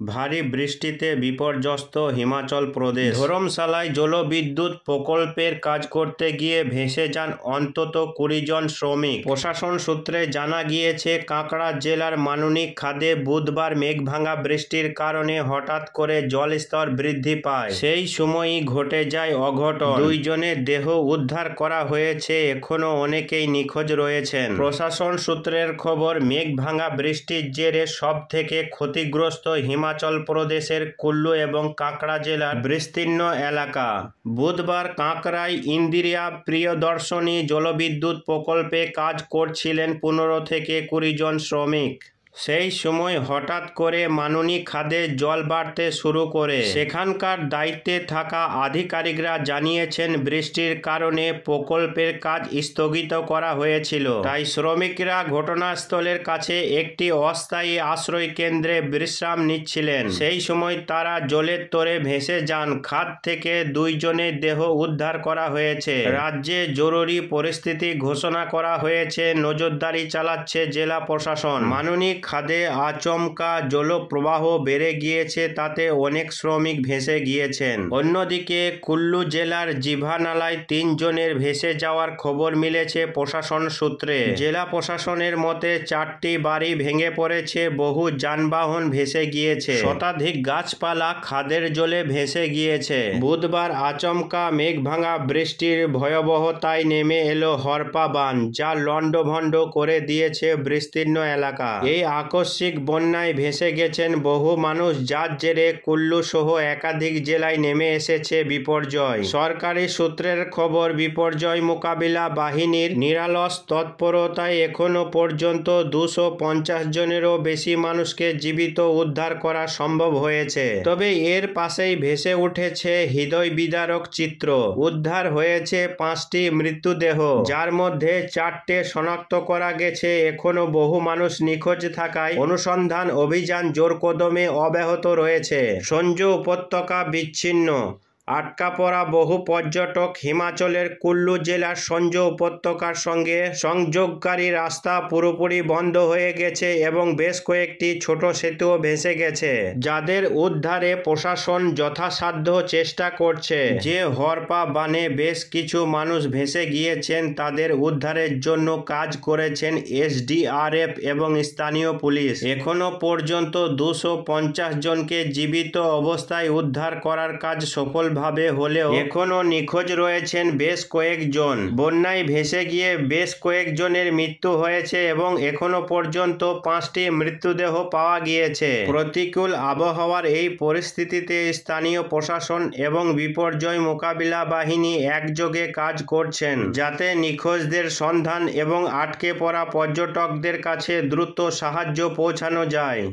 ভারী বৃষ্টিতে বিপর্যস্ত হিমাচল প্রদেশ। ধরমশালায় জলবিদ্যুৎ প্রকল্পের কাজ করতে গিয়ে ভেসে যান অন্তত 20 জন শ্রমিক। প্রশাসন সূত্রে জানা গিয়েছে, কাঁকড়া জেলার মাননিক খাদে বুধবার মেঘভাঙা বৃষ্টির কারণে হঠাৎ করে জলস্তর বৃদ্ধি পায়। সেই সময়ই ঘটে যায় অঘটন। 2 জনের দেহ উদ্ধার করা হয়েছে, এখনও অনেকেই নিখোঁজ রয়েছেন। প্রশাসন সূত্রের খবর, মেঘভাঙা বৃষ্টির জেরে সব থেকে ক্ষতিগ্রস্ত হিমাচল প্রদেশের কুল্লু এবং কাঁকড়া জেলার বিস্তীর্ণ এলাকা। বুধবার কাঁকড়ায় ইন্দিরা প্রিয়দর্শনী জলবিদ্যুৎ প্রকল্পে কাজ করছিলেন 15 থেকে 20 জন শ্রমিক। সেই সময় হঠাৎ করে মাননিক খাদে জল বাড়তে শুরু করে। সেখানকার দায়িত্বে থাকা আধিকারিকরা জানিয়েছেন, বৃষ্টির কারণে প্রকল্পের কাজ স্থগিত করা হয়েছিল। তাই শ্রমিকরা ঘটনাস্থলের কাছে একটি অস্থায়ী আশ্রয় কেন্দ্রে বিশ্রাম নিচ্ছিলেন। সেই সময় তারা জলের তোড়ে ভেসে যান। খাদ থেকে 2 জনের দেহ উদ্ধার করা হয়েছে। রাজ্যে জরুরি পরিস্থিতি ঘোষণা করা হয়েছে, নজরদারি চালাচ্ছে জেলা প্রশাসন। মাননিক খাদে আচমকা জলপ্রবাহ বেড়ে গিয়েছে, তাতে অনেক শ্রমিক ভেসে গিয়েছেন। অন্যদিকে কুল্লু জেলার জিভা নালায় 3 জনের ভেসে যাওয়ার খবর মিলেছে প্রশাসন সূত্রে। জেলা প্রশাসনের মতে 4টি বাড়ি ভেঙে পড়েছে, বহু যানবাহন ভেসে গিয়েছে, শতাধিক গাছপালা খাদের জলে ভেসে গিয়েছে। বুধবার আচমকা মেঘভাঙা বৃষ্টির ভয়াবহতায় নেমে এলো হরপা বান, যা লণ্ডভণ্ড করে দিয়েছে বিস্তীর্ণ এলাকা। এই আকস্মিক বন্যায় ভেসে গেছেন বহু মানুষ, যার জেরে কুল্লু সহ একাধিক জেলায় নেমে এসেছে বিপর্যয়। সরকারি সূত্রের খবর, বিপর্যয় মোকাবিলা বাহিনীর নিরলস তৎপরতায় এখনো পর্যন্ত 250 জনেরও বেশি মানুষকে জীবিত উদ্ধার করা সম্ভব হয়েছে। তবে এর পাশেই ভেসে উঠেছে হৃদয় বিদারক চিত্র। উদ্ধার হয়েছে 5টি মৃতদেহ, যার মধ্যে 4টে শনাক্ত করা গেছে। এখনো বহু মানুষ নিখোঁজ থাকায় অনুসন্ধান অভিযান জোরকদমে অব্যাহত রয়েছে। সঞ্জু উপত্যকা বিচ্ছিন্ন, আটকা পড়া বহু পর্যটক। হিমাচলের কুল্লু জেলার সঞ্জু উপত্যকার সঙ্গে সংযোগকারী রাস্তা পুরোপুরি বন্ধ হয়ে গেছে এবং বেশ কয়েকটি ছোট সেতুও ভেসে গেছে, যাদের উদ্ধারে প্রশাসন যথাসাধ্য চেষ্টা করছে। যে হরপা বানে বেশ কিছু মানুষ ভেসে গিয়েছেন, তাদের উদ্ধারের জন্য কাজ করেছেন SDRF এবং স্থানীয় পুলিশ। এখনো পর্যন্ত 250 জনকে জীবিত অবস্থায় উদ্ধার করার কাজ সফল হলেও এখনো নিখোঁজ রয়েছেন বেশ কয়েকজন। বন্যায় ভেসে গিয়ে বেশ কয়েকজনের মৃত্যু হয়েছে এবং এখনো পর্যন্ত 5টি মৃতদেহ পাওয়া গিয়েছে। প্রতিকূল আবহাওয়ার এই পরিস্থিতিতে স্থানীয় প্রশাসন এবং বিপর্যয় মোকাবিলা বাহিনী একযোগে কাজ করছেন, যাতে নিখোঁজদের সন্ধান এবং আটকে পড়া পর্যটকদের কাছে দ্রুত সাহায্য পৌঁছানো যায়।